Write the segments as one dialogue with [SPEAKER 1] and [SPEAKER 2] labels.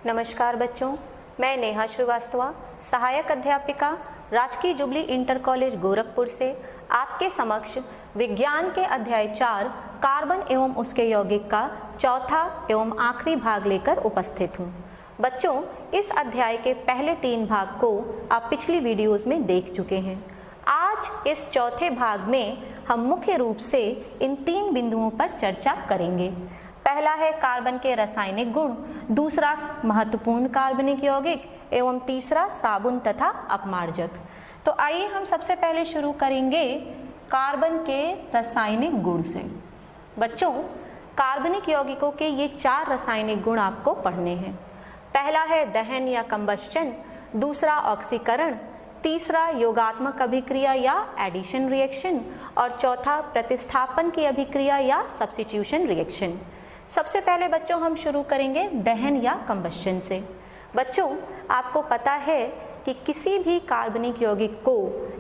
[SPEAKER 1] नमस्कार बच्चों, मैं नेहा श्रीवास्तव, सहायक अध्यापिका, राजकीय जुबली इंटर कॉलेज गोरखपुर से आपके समक्ष विज्ञान के अध्याय 4 कार्बन एवं उसके यौगिक का चौथा एवं आखिरी भाग लेकर उपस्थित हूँ। बच्चों, इस अध्याय के पहले 3 भाग को आप पिछली वीडियोस में देख चुके हैं। आज इस चौथे भाग में हम मुख्य रूप से इन 3 बिंदुओं पर चर्चा करेंगे। पहला है कार्बन के रासायनिक गुण, दूसरा महत्वपूर्ण कार्बनिक यौगिक एवं तीसरा साबुन तथा अपमार्जक। तो आइए हम सबसे पहले शुरू करेंगे कार्बन के रासायनिक गुण से। बच्चों, कार्बनिक यौगिकों के ये 4 रासायनिक गुण आपको पढ़ने हैं। पहला है दहन या कंबस्चन, दूसरा ऑक्सीकरण, तीसरा योगात्मक अभिक्रिया या एडिशन रिएक्शन और चौथा प्रतिस्थापन की अभिक्रिया या सब्स्टिट्यूशन रिएक्शन। सबसे पहले बच्चों हम शुरू करेंगे दहन या कंबस्चन से। बच्चों, आपको पता है कि किसी भी कार्बनिक यौगिक को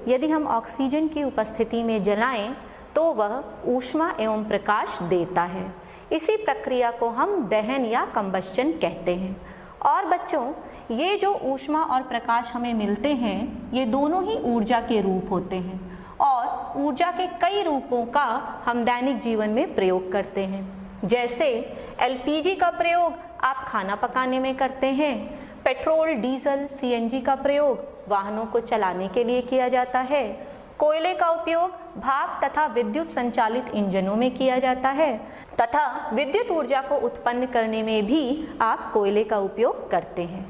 [SPEAKER 1] यदि हम ऑक्सीजन की उपस्थिति में जलाएं तो वह ऊष्मा एवं प्रकाश देता है। इसी प्रक्रिया को हम दहन या कंबस्चन कहते हैं। और बच्चों, ये जो ऊष्मा और प्रकाश हमें मिलते हैं, ये दोनों ही ऊर्जा के रूप होते हैं और ऊर्जा के कई रूपों का हम दैनिक जीवन में प्रयोग करते हैं। जैसे एलपीजी का प्रयोग आप खाना पकाने में करते हैं, पेट्रोल, डीजल, सीएनजी का प्रयोग वाहनों को चलाने के लिए किया जाता है, कोयले का उपयोग भाप तथा विद्युत संचालित इंजनों में किया जाता है तथा विद्युत ऊर्जा को उत्पन्न करने में भी आप कोयले का उपयोग करते हैं।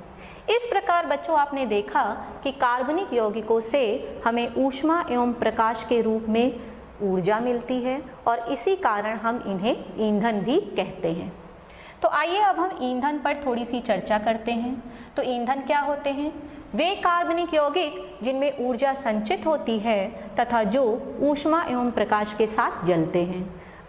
[SPEAKER 1] इस प्रकार बच्चों, आपने देखा कि कार्बनिक यौगिकों से हमें ऊष्मा एवं प्रकाश के रूप में ऊर्जा मिलती है और इसी कारण हम इन्हें ईंधन भी कहते हैं। तो आइए अब हम ईंधन पर थोड़ी सी चर्चा करते हैं। तो ईंधन क्या होते हैं? वे कार्बनिक यौगिक जिनमें ऊर्जा संचित होती है तथा जो ऊष्मा एवं प्रकाश के साथ जलते हैं।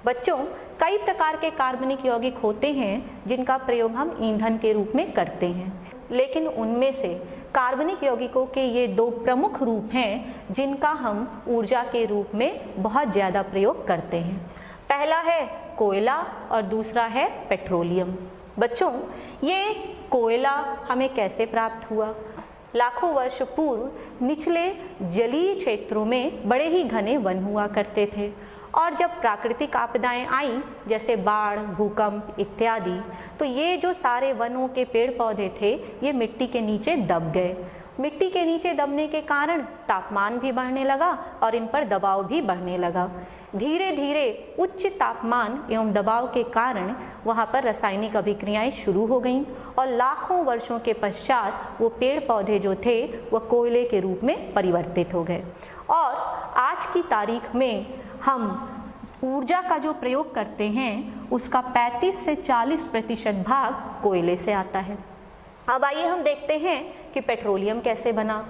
[SPEAKER 1] बच्चों, कई प्रकार के कार्बनिक यौगिक होते हैं जिनका प्रयोग हम ईंधन के रूप में करते हैं, लेकिन उनमें से कार्बनिक यौगिकों के ये 2 प्रमुख रूप हैं जिनका हम ऊर्जा के रूप में बहुत ज़्यादा प्रयोग करते हैं। पहला है कोयला और दूसरा है पेट्रोलियम। बच्चों, ये कोयला हमें कैसे प्राप्त हुआ? लाखों वर्ष पूर्व निचले जलीय क्षेत्रों में बड़े ही घने वन हुआ करते थे और जब प्राकृतिक आपदाएं आई जैसे बाढ़, भूकंप इत्यादि, तो ये जो सारे वनों के पेड़ पौधे थे ये मिट्टी के नीचे दब गए। मिट्टी के नीचे दबने के कारण तापमान भी बढ़ने लगा और इन पर दबाव भी बढ़ने लगा। धीरे धीरे उच्च तापमान एवं दबाव के कारण वहाँ पर रासायनिक अभिक्रियाएं शुरू हो गईं और लाखों वर्षों के पश्चात वो पेड़ पौधे जो थे वह कोयले के रूप में परिवर्तित हो गए और आज की तारीख में हम ऊर्जा का जो प्रयोग करते हैं उसका 35 से 40% भाग कोयले से आता है। अब आइए हम देखते हैं कि पेट्रोलियम कैसे बना।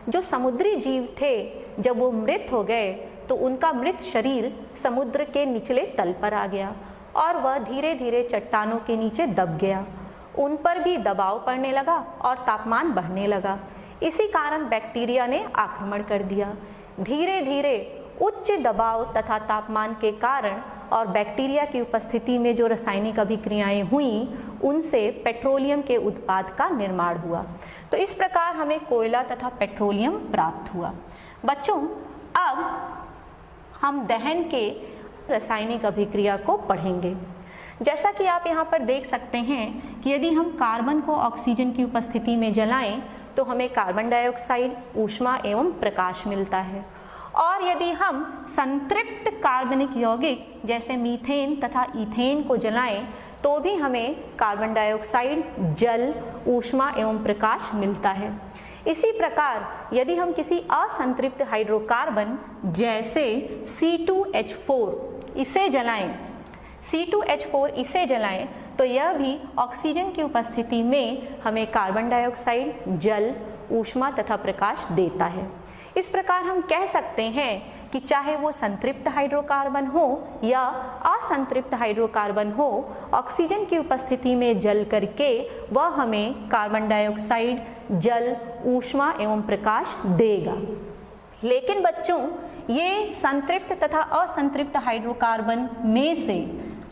[SPEAKER 1] जो समुद्री जीव थे जब वो मृत हो गए तो उनका मृत शरीर समुद्र के निचले तल पर आ गया और वह धीरे धीरे चट्टानों के नीचे दब गया। उन पर भी दबाव पड़ने लगा और तापमान बढ़ने लगा। इसी कारण बैक्टीरिया ने आक्रमण कर दिया। धीरे धीरे उच्च दबाव तथा तापमान के कारण और बैक्टीरिया की उपस्थिति में जो रासायनिक अभिक्रियाएं हुई उनसे पेट्रोलियम के उत्पाद का निर्माण हुआ। तो इस प्रकार हमें कोयला तथा पेट्रोलियम प्राप्त हुआ। बच्चों, अब हम दहन के रासायनिक अभिक्रिया को पढ़ेंगे। जैसा कि आप यहाँ पर देख सकते हैं कि यदि हम कार्बन को ऑक्सीजन की उपस्थिति में जलाएं तो हमें कार्बन डाइऑक्साइड, ऊष्मा एवं प्रकाश मिलता है और यदि हम संतृप्त कार्बनिक यौगिक जैसे मीथेन तथा इथेन को जलाएं तो भी हमें कार्बन डाइऑक्साइड, जल, ऊष्मा एवं प्रकाश मिलता है। इसी प्रकार यदि हम किसी असंतृप्त हाइड्रोकार्बन जैसे C2H4 इसे जलाएं तो यह भी ऑक्सीजन की उपस्थिति में हमें कार्बन डाइऑक्साइड, जल, ऊष्मा तथा प्रकाश देता है। इस प्रकार हम कह सकते हैं कि चाहे वो संतृप्त हाइड्रोकार्बन हो या असंतृप्त हाइड्रोकार्बन हो, ऑक्सीजन की उपस्थिति में जल करके वह हमें कार्बन डाइऑक्साइड, जल, ऊष्मा एवं प्रकाश देगा। लेकिन बच्चों, ये संतृप्त तथा असंतृप्त हाइड्रोकार्बन में से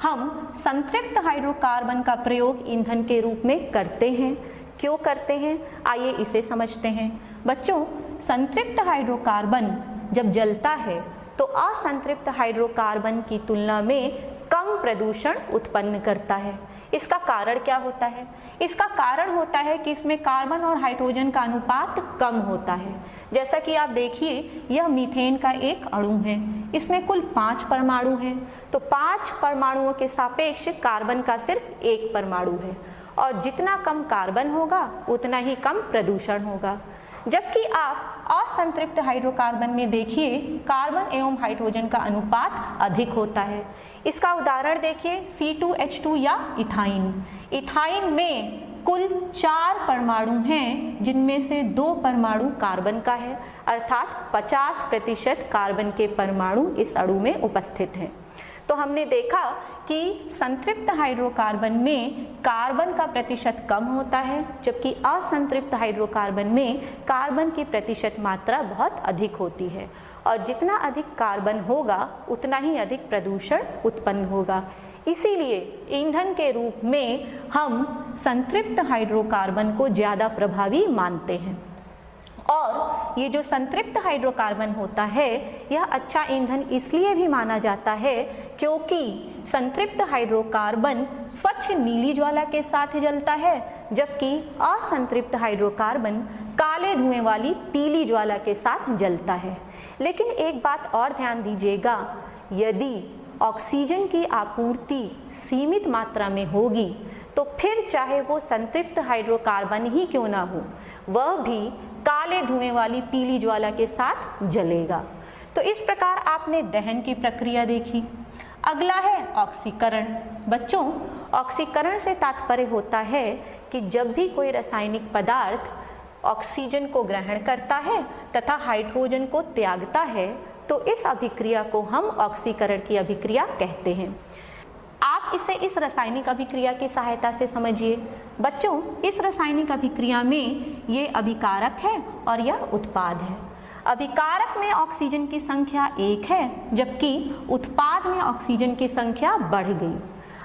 [SPEAKER 1] हम संतृप्त हाइड्रोकार्बन का प्रयोग ईंधन के रूप में करते हैं। क्यों करते हैं, आइए इसे समझते हैं। बच्चों, संतृप्त हाइड्रोकार्बन जब जलता है तो असंतृप्त हाइड्रोकार्बन की तुलना में कम प्रदूषण उत्पन्न करता है। इसका कारण क्या होता है? इसका कारण होता है कि इसमें कार्बन और हाइड्रोजन का अनुपात कम होता है। जैसा कि आप देखिए, यह मीथेन का एक अणु है, इसमें कुल 5 परमाणु हैं, तो 5 परमाणुओं के सापेक्ष कार्बन का सिर्फ 1 परमाणु है, और जितना कम कार्बन होगा उतना ही कम प्रदूषण होगा। जबकि आप असंतृप्त हाइड्रोकार्बन में देखिए, कार्बन एवं हाइड्रोजन का अनुपात अधिक होता है। इसका उदाहरण देखिए, C2H2 या इथाइन। इथाइन में कुल 4 परमाणु हैं, जिनमें से 2 परमाणु कार्बन का है, अर्थात 50% कार्बन के परमाणु इस अणु में उपस्थित हैं। तो हमने देखा कि संतृप्त हाइड्रोकार्बन में कार्बन का प्रतिशत कम होता है, जबकि असंतृप्त हाइड्रोकार्बन में कार्बन की प्रतिशत मात्रा बहुत अधिक होती है, और जितना अधिक कार्बन होगा उतना ही अधिक प्रदूषण उत्पन्न होगा। इसीलिए ईंधन के रूप में हम संतृप्त हाइड्रोकार्बन को ज़्यादा प्रभावी मानते हैं। और ये जो संतृप्त हाइड्रोकार्बन होता है, यह अच्छा ईंधन इसलिए भी माना जाता है क्योंकि संतृप्त हाइड्रोकार्बन स्वच्छ नीली ज्वाला के साथ जलता है, जबकि असंतृप्त हाइड्रोकार्बन काले धुएं वाली पीली ज्वाला के साथ जलता है। लेकिन एक बात और ध्यान दीजिएगा, यदि ऑक्सीजन की आपूर्ति सीमित मात्रा में होगी तो फिर चाहे वो संतृप्त हाइड्रोकार्बन ही क्यों ना हो, वह भी काले धुएं वाली पीली ज्वाला के साथ जलेगा। तो इस प्रकार आपने दहन की प्रक्रिया देखी। अगला है ऑक्सीकरण। बच्चों, ऑक्सीकरण से तात्पर्य होता है कि जब भी कोई रासायनिक पदार्थ ऑक्सीजन को ग्रहण करता है तथा हाइड्रोजन को त्यागता है, तो इस अभिक्रिया को हम ऑक्सीकरण की अभिक्रिया कहते हैं। आप इसे इस रासायनिक अभिक्रिया की सहायता से समझिए। बच्चों, इस रासायनिक अभिक्रिया में ये अभिकारक है और यह उत्पाद है। अभिकारक में ऑक्सीजन की संख्या 1 है, जबकि उत्पाद में ऑक्सीजन की संख्या बढ़ गई।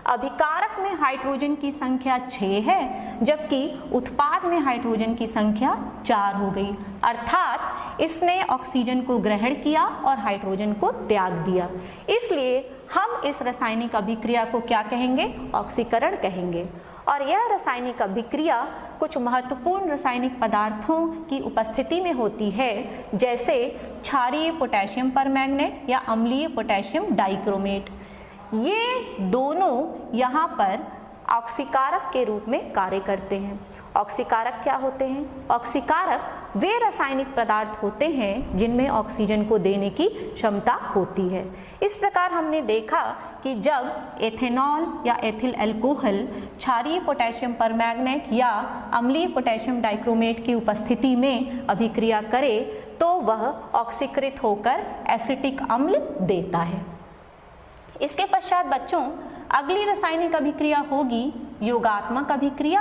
[SPEAKER 1] अभिकारक में हाइड्रोजन की संख्या 6 है, जबकि उत्पाद में हाइड्रोजन की संख्या 4 हो गई। अर्थात इसने ऑक्सीजन को ग्रहण किया और हाइड्रोजन को त्याग दिया। इसलिए हम इस रासायनिक अभिक्रिया को क्या कहेंगे? ऑक्सीकरण कहेंगे। और यह रासायनिक अभिक्रिया कुछ महत्वपूर्ण रासायनिक पदार्थों की उपस्थिति में होती है, जैसे क्षारीय पोटेशियम परमैंगनेट या अम्लीय पोटेशियम डाइक्रोमेट। ये दोनों यहाँ पर ऑक्सीकारक के रूप में कार्य करते हैं। ऑक्सीकारक क्या होते हैं? ऑक्सीकारक वे रासायनिक पदार्थ होते हैं जिनमें ऑक्सीजन को देने की क्षमता होती है। इस प्रकार हमने देखा कि जब एथेनॉल या एथिल अल्कोहल क्षारीय पोटेशियम परमैंगनेट या अम्लीय पोटेशियम डाइक्रोमेट की उपस्थिति में अभिक्रिया करे तो वह ऑक्सीकृत होकर एसिटिक अम्ल देता है। इसके पश्चात बच्चों, अगली रासायनिक अभिक्रिया होगी योगात्मक अभिक्रिया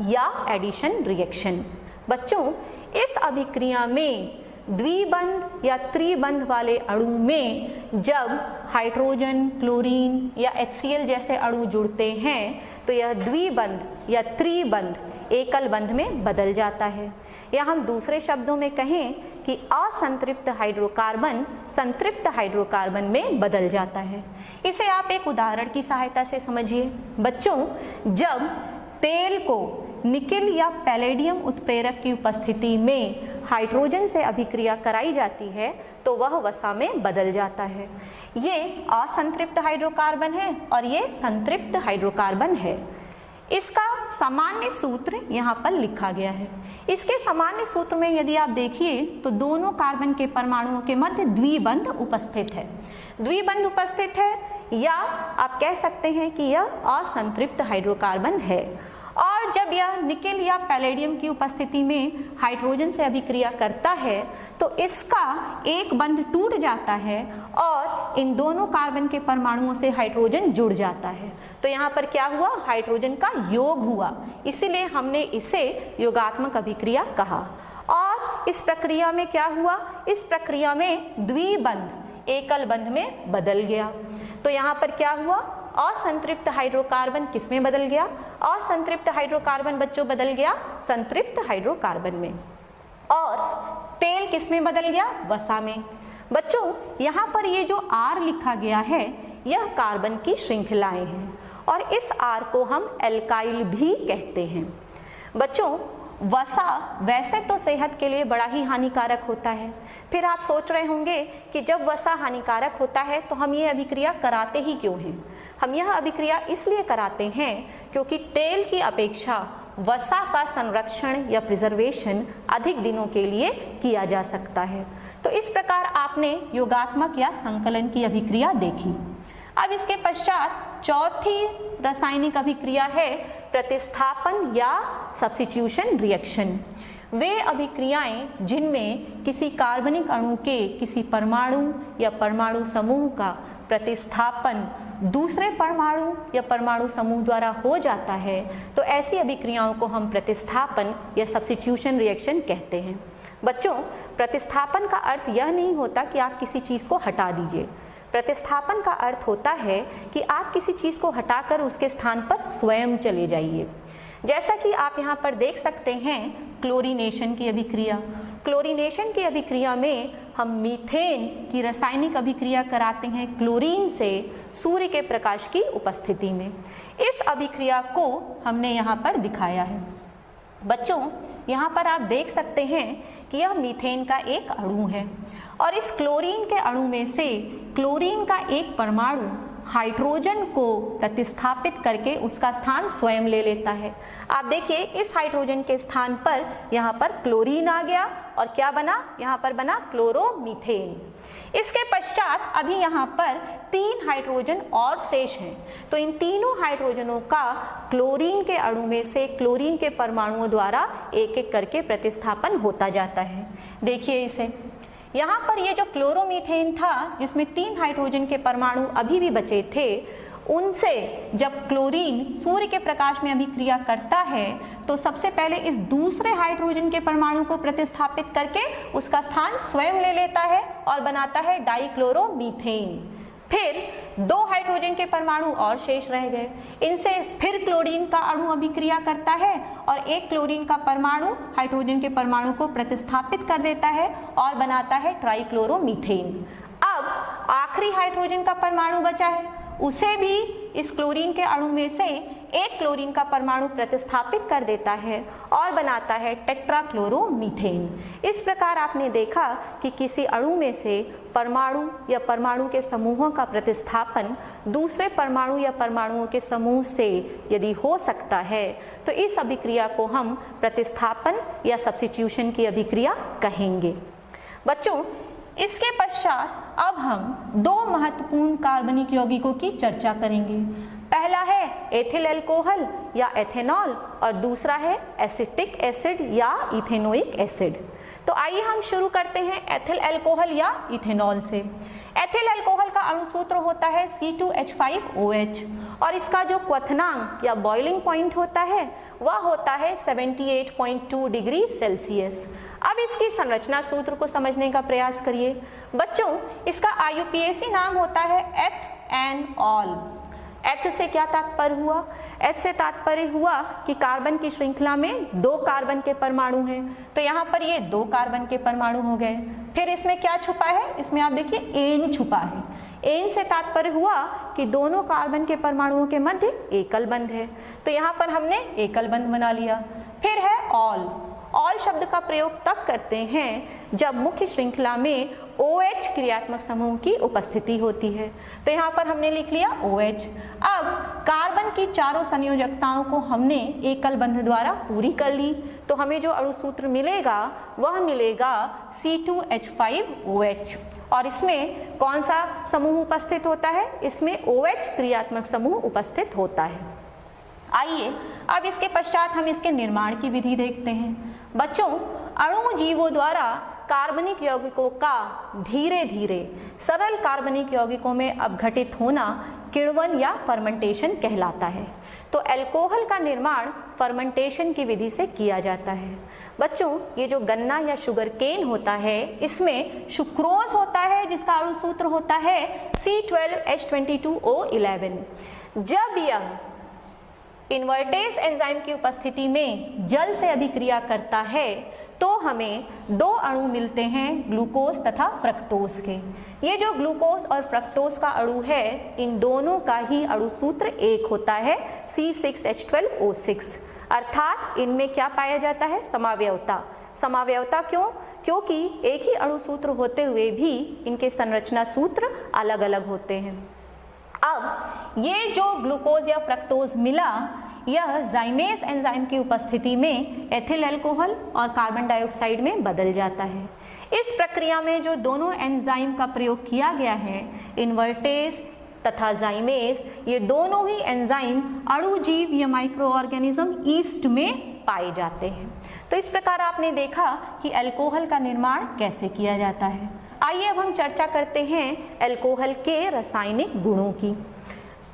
[SPEAKER 1] या एडिशन रिएक्शन। बच्चों, इस अभिक्रिया में द्विबंध या त्रिबंध वाले अणु में जब हाइड्रोजन, क्लोरीन या HCl जैसे अणु जुड़ते हैं तो यह द्विबंध या त्रिबंध एकल बंध में बदल जाता है। या हम दूसरे शब्दों में कहें कि असंतृप्त हाइड्रोकार्बन संतृप्त हाइड्रोकार्बन में बदल जाता है। इसे आप एक उदाहरण की सहायता से समझिए। बच्चों, जब तेल को निकेल या पैलेडियम उत्प्रेरक की उपस्थिति में हाइड्रोजन से अभिक्रिया कराई जाती है तो वह वसा में बदल जाता है। ये असंतृप्त हाइड्रोकार्बन है और ये संतृप्त हाइड्रोकार्बन है। इसका सामान्य सूत्र यहाँ पर लिखा गया है। इसके सामान्य सूत्र में यदि आप देखिए तो दोनों कार्बन के परमाणुओं के मध्य द्विबंध उपस्थित है। द्विबंध उपस्थित है या आप कह सकते हैं कि यह असंतृप्त हाइड्रोकार्बन है। और जब यह निकेल या पैलेडियम की उपस्थिति में हाइड्रोजन से अभिक्रिया करता है तो इसका एक बंध टूट जाता है और इन दोनों कार्बन के परमाणुओं से हाइड्रोजन जुड़ जाता है। तो यहाँ पर क्या हुआ? हाइड्रोजन का योग हुआ, इसीलिए हमने इसे योगात्मक अभिक्रिया कहा। और इस प्रक्रिया में क्या हुआ? इस प्रक्रिया में द्विबंध एकल बंध में बदल गया। तो यहाँ पर क्या हुआ? असंतृप्त हाइड्रोकार्बन किस में बदल गया? असंतृप्त हाइड्रोकार्बन बच्चों बदल गया संतृप्त हाइड्रोकार्बन में। और तेल किस में बदल गया? वसा में। बच्चों यहाँ पर ये जो R लिखा गया है यह कार्बन की श्रृंखलाएं हैं और इस R को हम एल्काइल भी कहते हैं। बच्चों वसा वैसे तो सेहत के लिए बड़ा ही हानिकारक होता है, फिर आप सोच रहे होंगे कि जब वसा हानिकारक होता है तो हम ये अभिक्रिया कराते ही क्यों हैं? हम यह अभिक्रिया इसलिए कराते हैं क्योंकि तेल की अपेक्षा वसा का संरक्षण या प्रिजर्वेशन अधिक दिनों के लिए किया जा सकता है। तो इस प्रकार आपने योगात्मक या संकलन की अभिक्रिया देखी। अब इसके पश्चात चौथी रासायनिक अभिक्रिया है प्रतिस्थापन या सब्स्टिट्यूशन रिएक्शन। वे अभिक्रियाएं जिनमें किसी कार्बनिक अणु के किसी परमाणु या परमाणु समूह का प्रतिस्थापन दूसरे परमाणु या परमाणु समूह द्वारा हो जाता है, तो ऐसी अभिक्रियाओं को हम प्रतिस्थापन या सब्स्टिट्यूशन रिएक्शन कहते हैं। बच्चों प्रतिस्थापन का अर्थ यह नहीं होता कि आप किसी चीज़ को हटा दीजिए। प्रतिस्थापन का अर्थ होता है कि आप किसी चीज़ को हटाकर उसके स्थान पर स्वयं चले जाइए। जैसा कि आप यहाँ पर देख सकते हैं क्लोरीनेशन की अभिक्रिया। क्लोरीनेशन की अभिक्रिया में हम मीथेन की रासायनिक अभिक्रिया कराते हैं क्लोरीन से सूर्य के प्रकाश की उपस्थिति में। इस अभिक्रिया को हमने यहाँ पर दिखाया है। बच्चों यहाँ पर आप देख सकते हैं कि यह मीथेन का एक अणु है और इस क्लोरीन के अणु में से क्लोरीन का एक परमाणु हाइड्रोजन को प्रतिस्थापित करके उसका स्थान स्वयं ले लेता है। आप देखिए इस हाइड्रोजन के स्थान पर यहाँ पर क्लोरीन आ गया और क्या बना? यहाँ पर बना क्लोरोमीथेन। इसके पश्चात अभी यहाँ पर 3 हाइड्रोजन और शेष हैं, तो इन तीनों हाइड्रोजनों का क्लोरीन के अणु में से क्लोरीन के परमाणुओं द्वारा एक एक करके प्रतिस्थापन होता जाता है। देखिए इसे, यहाँ पर ये जो क्लोरोमीथेन था जिसमें 3 हाइड्रोजन के परमाणु अभी भी बचे थे, उनसे जब क्लोरीन सूर्य के प्रकाश में अभिक्रिया करता है तो सबसे पहले इस दूसरे हाइड्रोजन के परमाणु को प्रतिस्थापित करके उसका स्थान स्वयं ले लेता है और बनाता है डाइक्लोरोमीथेन। फिर 2 हाइड्रोजन के परमाणु और शेष रह गए, इनसे फिर क्लोरीन का अणु अभिक्रिया करता है और एक क्लोरीन का परमाणु हाइड्रोजन के परमाणु को प्रतिस्थापित कर देता है और बनाता है ट्राइक्लोरोमीथेन। अब आखिरी हाइड्रोजन का परमाणु बचा है, उसे भी इस क्लोरीन के अणु में से एक क्लोरीन का परमाणु प्रतिस्थापित कर देता है और बनाता है टेट्राक्लोरोमीथेन। इस प्रकार आपने देखा कि किसी अणु में से परमाणु या परमाणु के समूहों का प्रतिस्थापन दूसरे परमाणु या परमाणुओं के समूह से यदि हो सकता है तो इस अभिक्रिया को हम प्रतिस्थापन या सब्स्टिट्यूशन की अभिक्रिया कहेंगे। बच्चों इसके पश्चात अब हम 2 महत्वपूर्ण कार्बनिक यौगिकों की चर्चा करेंगे। पहला है एथिल अल्कोहल या एथेनॉल और दूसरा है एसिटिक एसिड या इथेनोइक एसिड। तो आइए हम शुरू करते हैं एथिल अल्कोहल या इथेनॉल से। एथिल अल्कोहल का अणुसूत्र होता है C2H5OH और इसका जो क्वथनांक या बॉइलिंग पॉइंट होता है वह होता है 78.2 डिग्री सेल्सियस। अब इसकी संरचना सूत्र को समझने का प्रयास करिए। बच्चों इसका IUPAC नाम होता है एथेनॉल। एथ से क्या तात्पर्य हुआ? एथ से तात्पर्य हुआ कि कार्बन की श्रृंखला में 2 कार्बन के परमाणु हैं, तो यहाँ पर ये 2 कार्बन के परमाणु हो गए। फिर इसमें क्या छुपा है? इसमें आप देखिए एन छुपा है। एन से तात्पर्य हुआ कि दोनों कार्बन के परमाणुओं के मध्य एकल बंध है, तो यहाँ पर हमने एकल बंध बना लिया। फिर है ऑल। ऑल शब्द का प्रयोग तब करते हैं जब मुख्य श्रृंखला में OH क्रियात्मक समूह की उपस्थिति होती है, तो यहाँ पर हमने लिख लिया OH। अब कार्बन की चारों संयोजकताओं को हमने एकल बंध द्वारा पूरी कर ली, तो हमें जो अणुसूत्र मिलेगा वह मिलेगा C2H5OH। और इसमें कौन सा समूह उपस्थित होता है? इसमें OH क्रियात्मक समूह उपस्थित होता है। आइए अब इसके पश्चात हम इसके निर्माण की विधि देखते हैं। बच्चों अणु जीवों द्वारा कार्बनिक यौगिकों का धीरे धीरे सरल कार्बनिक यौगिकों में अपघटित होना किण्वन या फर्मेंटेशन कहलाता है। तो अल्कोहल का निर्माण फर्मेंटेशन की विधि से किया जाता है। बच्चों ये जो गन्ना या शुगर केन होता है इसमें सुक्रोज होता है जिसका अणुसूत्र होता है C12H22O11। जब यह इन्वर्टेज एंजाइम की उपस्थिति में जल से अभिक्रिया करता है तो हमें दो अणु मिलते हैं ग्लूकोज तथा फ्रक्टोज के। ये जो ग्लूकोज और फ्रक्टोज का अणु है, इन दोनों का ही अणु सूत्र एक होता है C6H12O6, अर्थात इनमें क्या पाया जाता है? समावयवता। समावयवता क्यों? क्योंकि एक ही अणु सूत्र होते हुए भी इनके संरचना सूत्र अलग अलग होते हैं। अब ये जो ग्लूकोज या फ्रक्टोज मिला, यह जाइमेस एंजाइम की उपस्थिति में एथिल अल्कोहल और कार्बन डाइऑक्साइड में बदल जाता है। इस प्रक्रिया में जो दोनों एंजाइम का प्रयोग किया गया है, इन्वर्टेज तथा जाइमेस, ये दोनों ही एंजाइम अणुजीव या माइक्रो ऑर्गेनिज्म ईस्ट में पाए जाते हैं। तो इस प्रकार आपने देखा कि अल्कोहल का निर्माण कैसे किया जाता है। आइए अब हम चर्चा करते हैं अल्कोहल के रासायनिक गुणों की।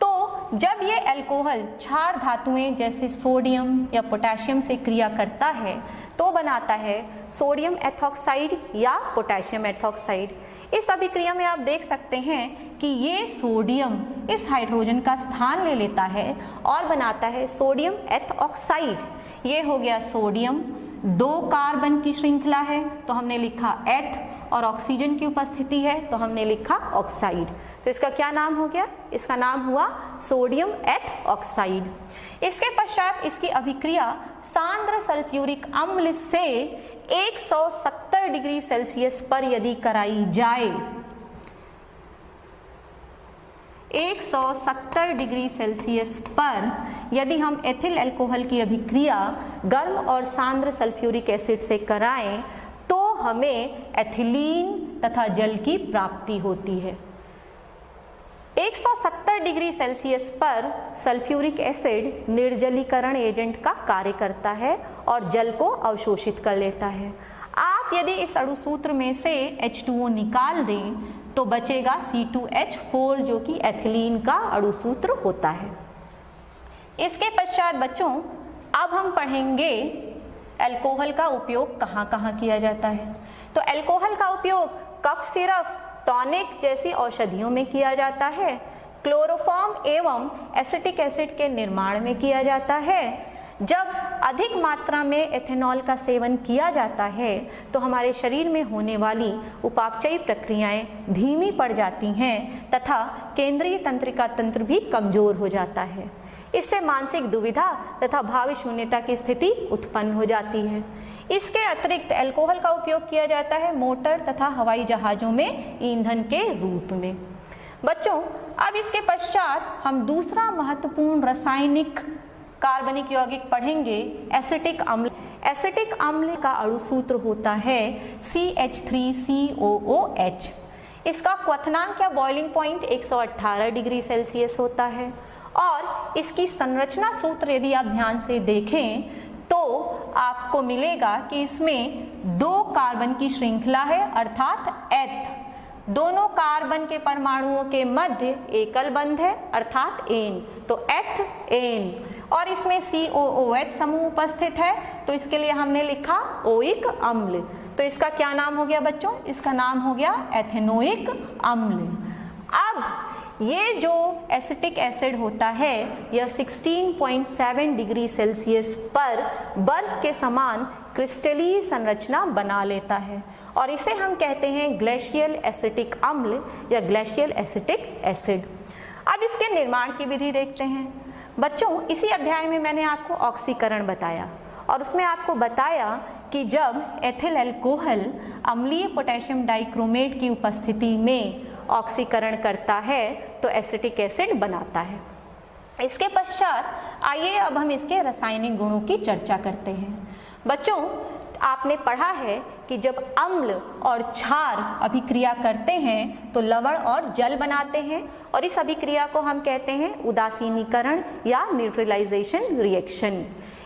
[SPEAKER 1] तो जब ये अल्कोहल क्षार धातुएं जैसे सोडियम या पोटेशियम से क्रिया करता है तो बनाता है सोडियम एथॉक्साइड या पोटेशियम एथॉक्साइड। इस अभिक्रिया में आप देख सकते हैं कि ये सोडियम इस हाइड्रोजन का स्थान ले लेता है और बनाता है सोडियम एथॉक्साइड। ये हो गया सोडियम, 2 कार्बन की श्रृंखला है तो हमने लिखा एथ, और ऑक्सीजन की उपस्थिति है तो हमने लिखा ऑक्साइड। तो इसका क्या नाम हो गया? इसका नाम हुआ सोडियम एथ ऑक्साइड। इसके पश्चात इसकी अभिक्रिया सांद्र सल्फ्यूरिक अम्ल से 170 डिग्री सेल्सियस पर यदि कराई जाए, 170 डिग्री सेल्सियस पर यदि हम एथिल अल्कोहल की अभिक्रिया गर्म और सांद्र सल्फ्यूरिक एसिड से कराएं तो हमें एथिलीन तथा जल की प्राप्ति होती है। 170 डिग्री सेल्सियस पर सल्फ्यूरिक एसिड निर्जलीकरण एजेंट का कार्य करता है और जल को अवशोषित कर लेता है। आप यदि इस अणुसूत्र में से H2O निकाल दें तो बचेगा C2H4 जो कि एथिलीन का अणुसूत्र होता है। इसके पश्चात बच्चों अब हम पढ़ेंगे अल्कोहल का उपयोग कहाँ कहाँ किया जाता है। तो अल्कोहल का उपयोग कफ सिरप, टॉनिक जैसी औषधियों में किया जाता है, क्लोरोफॉर्म एवं एसिटिक एसिड के निर्माण में किया जाता है। जब अधिक मात्रा में एथेनॉल का सेवन किया जाता है तो हमारे शरीर में होने वाली उपापचयी प्रक्रियाएं धीमी पड़ जाती हैं तथा केंद्रीय तंत्रिका तंत्र भी कमजोर हो जाता है। इससे मानसिक दुविधा तथा भावी शून्यता की स्थिति उत्पन्न हो जाती है। इसके अतिरिक्त अल्कोहल का उपयोग किया जाता है मोटर तथा हवाई जहाजों में ईंधन के रूप में। बच्चों अब इसके पश्चात हम दूसरा महत्वपूर्ण रासायनिक कार्बनिक यौगिक पढ़ेंगे, एसिटिक अम्ल। एसिटिक अम्ल का अणुसूत्र होता है CH3COOH। इसका क्वथनांक या बॉइलिंग पॉइंट 118 डिग्री सेल्सियस होता है और इसकी संरचना सूत्र यदि आप ध्यान से देखें तो आपको मिलेगा कि इसमें 2 कार्बन की श्रृंखला है अर्थात एथ। दोनों कार्बन के परमाणुओं के मध्य एकल बंध है अर्थात एन, तो एथ एन, और इसमें COOH समूह उपस्थित है तो इसके लिए हमने लिखा ओइक अम्ल। तो इसका क्या नाम हो गया बच्चों? इसका नाम हो गया एथेनोइक अम्ल। अब ये जो एसिटिक एसिड होता है यह 16.7 डिग्री सेल्सियस पर बर्फ के समान क्रिस्टलीय संरचना बना लेता है और इसे हम कहते हैं ग्लेशियल एसिटिक अम्ल या ग्लेशियल एसिटिक एसिड। अब इसके निर्माण की विधि देखते हैं। बच्चों इसी अध्याय में मैंने आपको ऑक्सीकरण बताया और उसमें आपको बताया कि जब एथिल अल्कोहल अम्लीय पोटेशियम डाइक्रोमेट की उपस्थिति में ऑक्सीकरण करता है तो एसिटिक एसिड बनाता है। इसके पश्चात आइए अब हम इसके रासायनिक गुणों की चर्चा करते हैं। बच्चों आपने पढ़ा है कि जब अम्ल और क्षार अभिक्रिया करते हैं तो लवण और जल बनाते हैं और इस अभिक्रिया को हम कहते हैं उदासीनीकरण या न्यूट्रलाइजेशन रिएक्शन।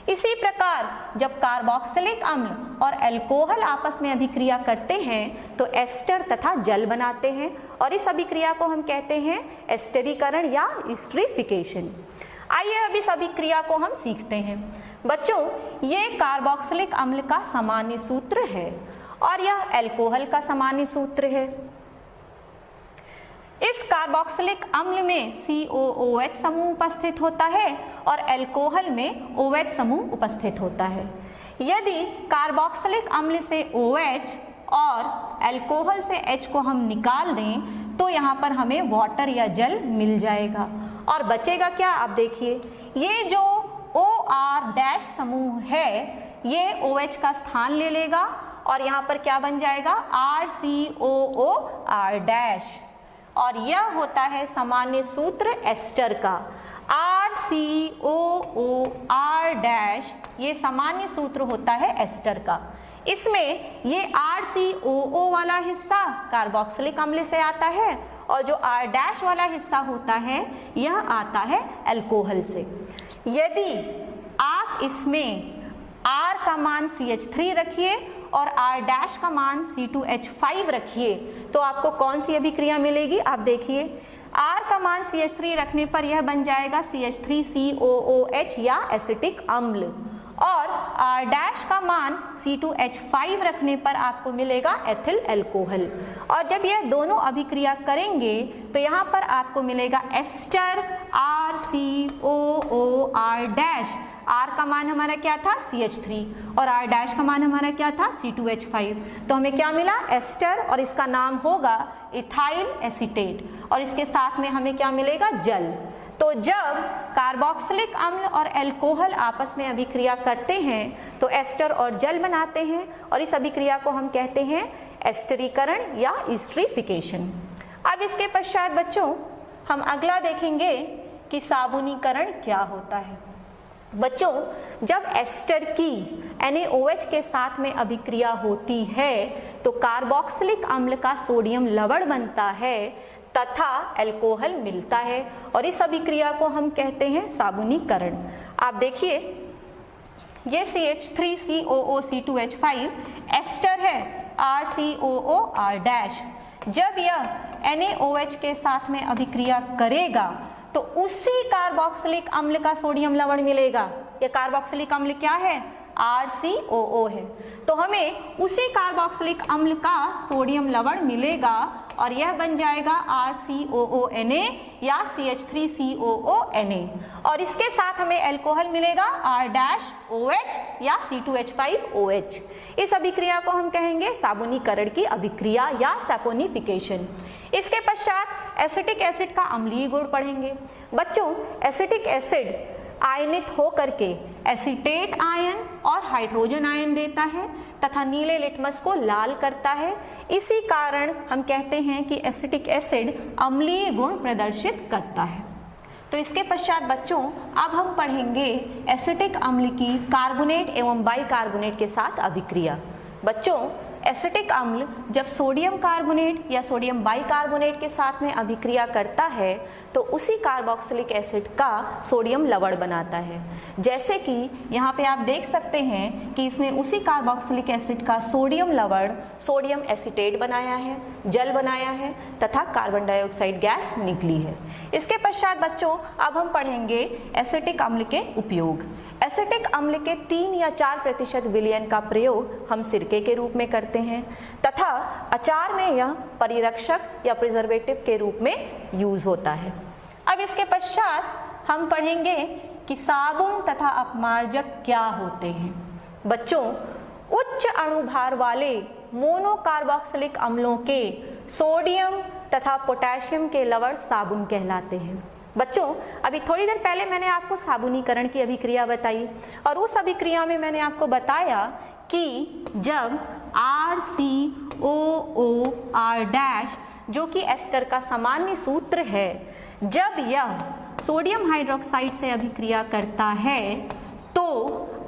[SPEAKER 1] इसी प्रकार जब कार्बोक्सिलिक अम्ल और अल्कोहल आपस में अभिक्रिया करते हैं तो एस्टर तथा जल बनाते हैं और इस अभिक्रिया को हम कहते हैं एस्टरीकरण या एस्टरीफिकेशन। आइए अब इस अभिक्रिया को हम सीखते हैं। बच्चों ये कार्बोक्सिलिक अम्ल का सामान्य सूत्र है और यह अल्कोहल का सामान्य सूत्र है। इस कार्बोक्सिलिक अम्ल में COOH समूह उपस्थित होता है और अल्कोहल में OH समूह उपस्थित होता है। यदि कार्बोक्सिलिक अम्ल से OH और अल्कोहल से H को हम निकाल दें तो यहाँ पर हमें वाटर या जल मिल जाएगा और बचेगा क्या, आप देखिए ये जो OR- समूह है ये OH का स्थान ले लेगा और यहाँ पर क्या बन जाएगा RCOOR- और यह होता है सामान्य सूत्र एस्टर का। RCOOR- ये सामान्य सूत्र होता है एस्टर का। इसमें ये RCOO वाला हिस्सा कार्बोक्सिलिक अम्ल से आता है और जो R- वाला हिस्सा होता है यह आता है अल्कोहल से। यदि आप इसमें R का मान CH3 रखिए और R- का मान C2H5 रखिए तो आपको कौन सी अभिक्रिया मिलेगी, आप देखिए R का मान CH3 रखने पर यह बन जाएगा CH3COOH या एसिटिक अम्ल और R- का मान C2H5 रखने पर आपको मिलेगा एथिल अल्कोहल। और जब यह दोनों अभिक्रिया करेंगे तो यहाँ पर आपको मिलेगा एस्टर RCOOR-। R का मान हमारा क्या था CH3 और R- का मान हमारा क्या था C2H5, तो हमें क्या मिला एस्टर और इसका नाम होगा इथाइल एसीटेट और इसके साथ में हमें क्या मिलेगा जल। तो जब कार्बोक्सिलिक अम्ल और अल्कोहल आपस में अभिक्रिया करते हैं तो एस्टर और जल बनाते हैं और इस अभिक्रिया को हम कहते हैं एस्टरीकरण या ईस्टरीफिकेशन। अब इसके पश्चात बच्चों हम अगला देखेंगे कि साबुनीकरण क्या होता है। बच्चों जब एस्टर की NaOH के साथ में अभिक्रिया होती है तो कार्बोक्सिलिक अम्ल का सोडियम लवण बनता है तथा अल्कोहल मिलता है और इस अभिक्रिया को हम कहते हैं साबुनीकरण। आप देखिए ये CH3COO-C2H5 एस्टर है RCOOR-। जब यह NaOH के साथ में अभिक्रिया करेगा तो उसी कार्बोक्सिलिक अम्ल का सोडियम लवण मिलेगा। यह कार्बोक्सिलिक अम्ल क्या है RCOO है, तो हमें उसी कार्बोक्सिलिक अम्ल का सोडियम लवण मिलेगा और यह बन जाएगा RCOONA या CH3COONA और इसके साथ हमें अल्कोहल मिलेगा R-OH या C2H5OH। इस अभिक्रिया को हम कहेंगे साबुनीकरण की अभिक्रिया या सैपोनिफिकेशन। इसके पश्चात एसिटिक एसिड का अम्लीय गुण पढ़ेंगे। बच्चों एसिटिक एसिड आयनित होकर के एसीटेट आयन और हाइड्रोजन आयन देता है तथा नीले लिटमस को लाल करता है। इसी कारण हम कहते हैं कि एसिटिक एसिड अम्लीय गुण प्रदर्शित करता है। तो इसके पश्चात बच्चों अब हम पढ़ेंगे एसिटिक अम्ल की कार्बोनेट एवं बाइकार्बोनेट के साथ अभिक्रिया। बच्चों एसिटिक अम्ल जब सोडियम कार्बोनेट या सोडियम बाइकार्बोनेट के साथ में अभिक्रिया करता है तो उसी कार्बोक्सिलिक एसिड का सोडियम लवण बनाता है। जैसे कि यहाँ पे आप देख सकते हैं कि इसने उसी कार्बोक्सिलिक एसिड का सोडियम लवण सोडियम एसीटेट बनाया है, जल बनाया है तथा कार्बन डाइऑक्साइड गैस निकली है। इसके पश्चात बच्चों अब हम पढ़ेंगे एसिटिक अम्ल के उपयोग। एसिटिक अम्ल के 3 या 4% विलयन का प्रयोग हम सिरके के रूप में करते हैं तथा अचार में यह परिरक्षक या प्रिजर्वेटिव के रूप में यूज होता है। अब इसके पश्चात हम पढ़ेंगे कि साबुन तथा अपमार्जक क्या होते हैं। बच्चों उच्च अणुभार वाले मोनोकार्बोक्सिलिक अम्लों के सोडियम तथा पोटेशियम के लवण साबुन कहलाते हैं। बच्चों अभी थोड़ी देर पहले मैंने आपको साबुनीकरण की अभिक्रिया बताई और उस अभिक्रिया में मैंने आपको बताया कि जब RCOOR- जो कि एस्टर का सामान्य सूत्र है, जब यह सोडियम हाइड्रोक्साइड से अभिक्रिया करता है तो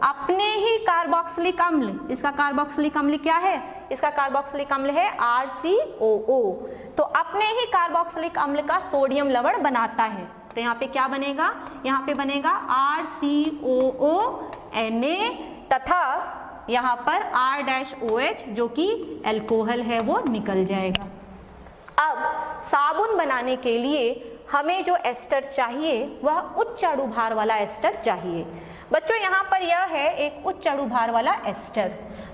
[SPEAKER 1] अपने ही कार्बोक्सिलिक अम्ल, इसका कार्बोक्सिलिक अम्ल क्या है, इसका कार्बोक्सिलिक अम्ल है RCOO, तो अपने ही कार्बोक्सिलिक अम्ल का सोडियम लवण बनाता है। तो यहाँ पे क्या बनेगा, यहाँ पे बनेगा RCOONA तथा यहाँ पर R-OH जो कि अल्कोहल है वो निकल जाएगा। अब साबुन बनाने के लिए हमें जो एस्टर चाहिए वह उच्च अणुभार वाला एस्टर चाहिए। बच्चों यहाँ पर यह है एक उच्च अणुभार वाला एस्टर।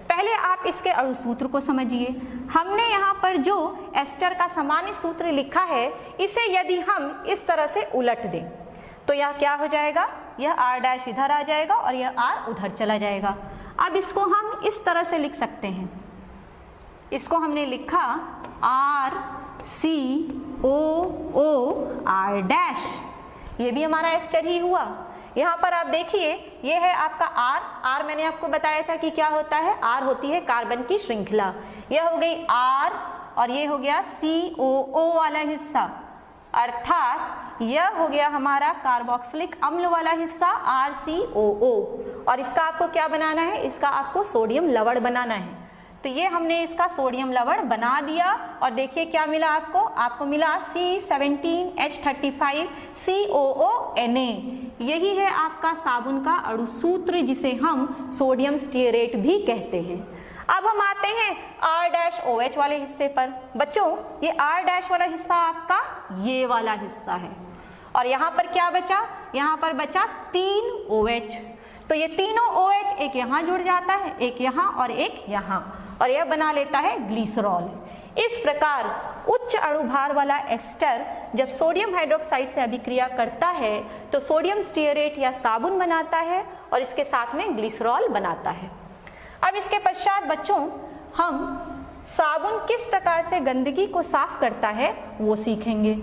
[SPEAKER 1] पहले आप इसके अणु सूत्र को समझिए। हमने यहाँ पर जो एस्टर का सामान्य सूत्र लिखा है, इसे यदि हम इस तरह से उलट दें तो यह क्या हो जाएगा, यह R' इधर आ जाएगा और यह R उधर चला जाएगा। अब इसको हम इस तरह से लिख सकते हैं, इसको हमने लिखा RCOO R', ये भी हमारा एस्टर ही हुआ। यहाँ पर आप देखिए, ये है आपका R मैंने आपको बताया था कि क्या होता है, R होती है कार्बन की श्रृंखला। यह हो गई R और ये हो गया COO वाला हिस्सा, अर्थात यह हो गया हमारा कार्बोक्सिलिक अम्ल वाला हिस्सा RCOO। और इसका आपको क्या बनाना है, इसका आपको सोडियम लवण बनाना है। तो ये हमने इसका सोडियम लवण बना दिया और देखिए क्या मिला आपको मिला C17H35COO Na। यही है आपका साबुन का अणु सूत्र, जिसे हम सोडियम स्टीयरेट भी कहते हैं। अब हम आते हैं R-OH वाले हिस्से पर। बच्चों, ये R' वाला हिस्सा आपका ये वाला हिस्सा है और यहाँ पर क्या बचा, यहाँ पर बचा 3 OH। तो ये तीनों OH एक यहाँ जुड़ जाता है, एक यहाँ और एक यहाँ, और यह बना लेता है ग्लिसरॉल। इस प्रकार उच्च अणुभार वाला एस्टर जब सोडियम हाइड्रोक्साइड से अभिक्रिया करता है तो सोडियम स्टीयरेट या साबुन बनाता है और इसके साथ में ग्लिसरॉल बनाता है। अब इसके पश्चात बच्चों, हम साबुन किस प्रकार से गंदगी को साफ करता है वो सीखेंगे।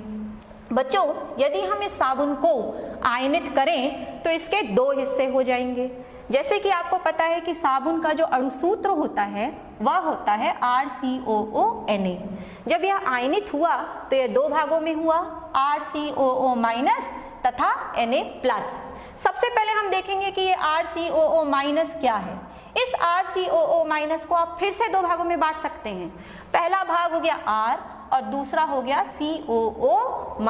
[SPEAKER 1] बच्चों, यदि हम इस साबुन को आयनित करें तो इसके 2 हिस्से हो जाएंगे। जैसे कि आपको पता है कि साबुन का जो अणु सूत्र होता है वह होता है RCOO Na। जब यह आयनित हुआ तो यह 2 भागों में हुआ, RCOO- तथा Na+। सबसे पहले हम देखेंगे कि ये RCOO- क्या है। इस RCOO- को आप फिर से 2 भागों में बांट सकते हैं। पहला भाग हो गया R और दूसरा हो गया COO-।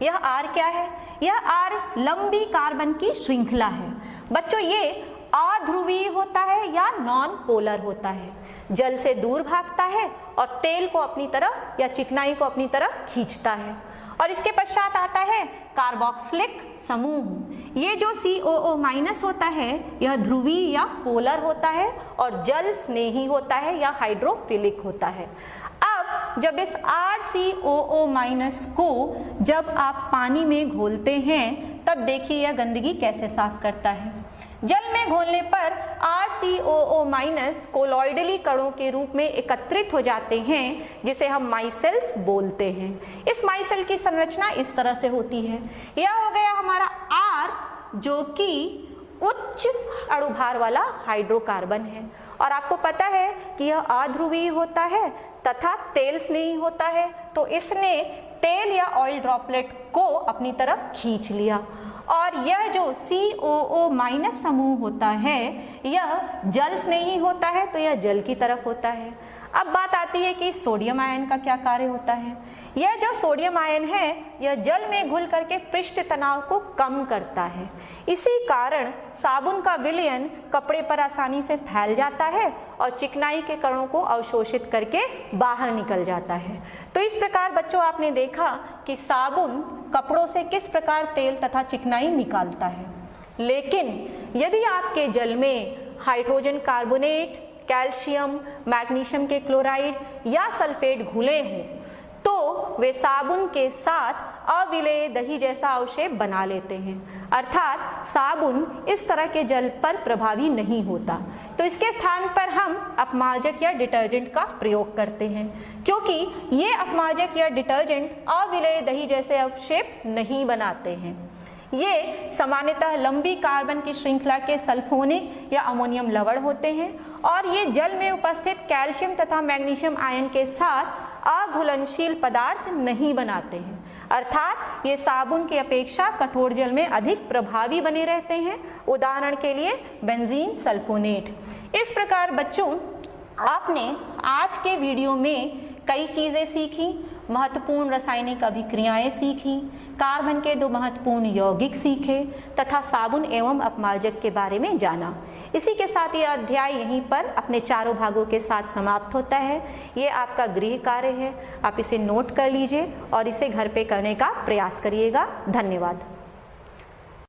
[SPEAKER 1] यह R क्या है, यह R लंबी कार्बन की श्रृंखला है। बच्चों, ये अध्रुवीय होता है या नॉन पोलर होता है, जल से दूर भागता है और तेल को अपनी तरफ या चिकनाई को अपनी तरफ खींचता है। और इसके पश्चात आता है कार्बोक्सिलिक समूह। ये जो COO- होता है यह ध्रुवीय या पोलर होता है और जल स्नेही होता है या हाइड्रोफिलिक होता है। अब जब इस RCOO- को जब आप पानी में घोलते हैं तब देखिए यह गंदगी कैसे साफ करता है। जल में घोलने पर RCOO- कोलॉइडली कणों के रूप में एकत्रित हो जाते हैं, जिसे हम माइसेल्स बोलते हैं। इस माइसेल की संरचना इस तरह से होती है। यह हो गया हमारा R, जो कि उच्च अणुभार वाला हाइड्रोकार्बन है और आपको पता है कि यह अध्रुवीय होता है तथा तेल स्नेही होता है, तो इसने तेल या ऑयल ड्रॉपलेट को अपनी तरफ खींच लिया। और यह जो COO- समूह होता है यह जल स्नेही होता है, तो यह जल की तरफ होता है। अब बात आती है कि सोडियम आयन का क्या कार्य होता है। यह जो सोडियम आयन है यह जल में घुल करके पृष्ठ तनाव को कम करता है। इसी कारण साबुन का विलयन कपड़े पर आसानी से फैल जाता है और चिकनाई के कणों को अवशोषित करके बाहर निकल जाता है। तो इस प्रकार बच्चों आपने देखा कि साबुन कपड़ों से किस प्रकार तेल तथा चिकनाई निकालता है। लेकिन यदि आपके जल में हाइड्रोजन कार्बोनेट, कैल्शियम, मैग्नीशियम के क्लोराइड या सल्फेट घुले हों तो वे साबुन के साथ अविलेय दही जैसा अवशेप बना लेते हैं, अर्थात साबुन इस तरह के जल पर प्रभावी नहीं होता। तो इसके स्थान पर हम अपमार्जक या डिटर्जेंट का प्रयोग करते हैं, क्योंकि ये अपमार्जक या डिटर्जेंट अविलेय दही जैसे अवशेप नहीं बनाते हैं। ये सामान्यतः लंबी कार्बन की श्रृंखला के सल्फोनिक या अमोनियम लवण होते हैं और ये जल में उपस्थित कैल्शियम तथा मैग्नीशियम आयन के साथ अघुलनशील पदार्थ नहीं बनाते हैं, अर्थात ये साबुन की अपेक्षा कठोर जल में अधिक प्रभावी बने रहते हैं। उदाहरण के लिए बेंजीन सल्फोनेट। इस प्रकार बच्चों आपने आज के वीडियो में कई चीज़ें सीखी, महत्वपूर्ण रासायनिक अभिक्रियाएं सीखी, कार्बन के 2 महत्वपूर्ण यौगिक सीखे तथा साबुन एवं अपमार्जक के बारे में जाना। इसी के साथ यह अध्याय यहीं पर अपने 4 भागों के साथ समाप्त होता है। ये आपका गृह कार्य है, आप इसे नोट कर लीजिए और इसे घर पे करने का प्रयास करिएगा। धन्यवाद।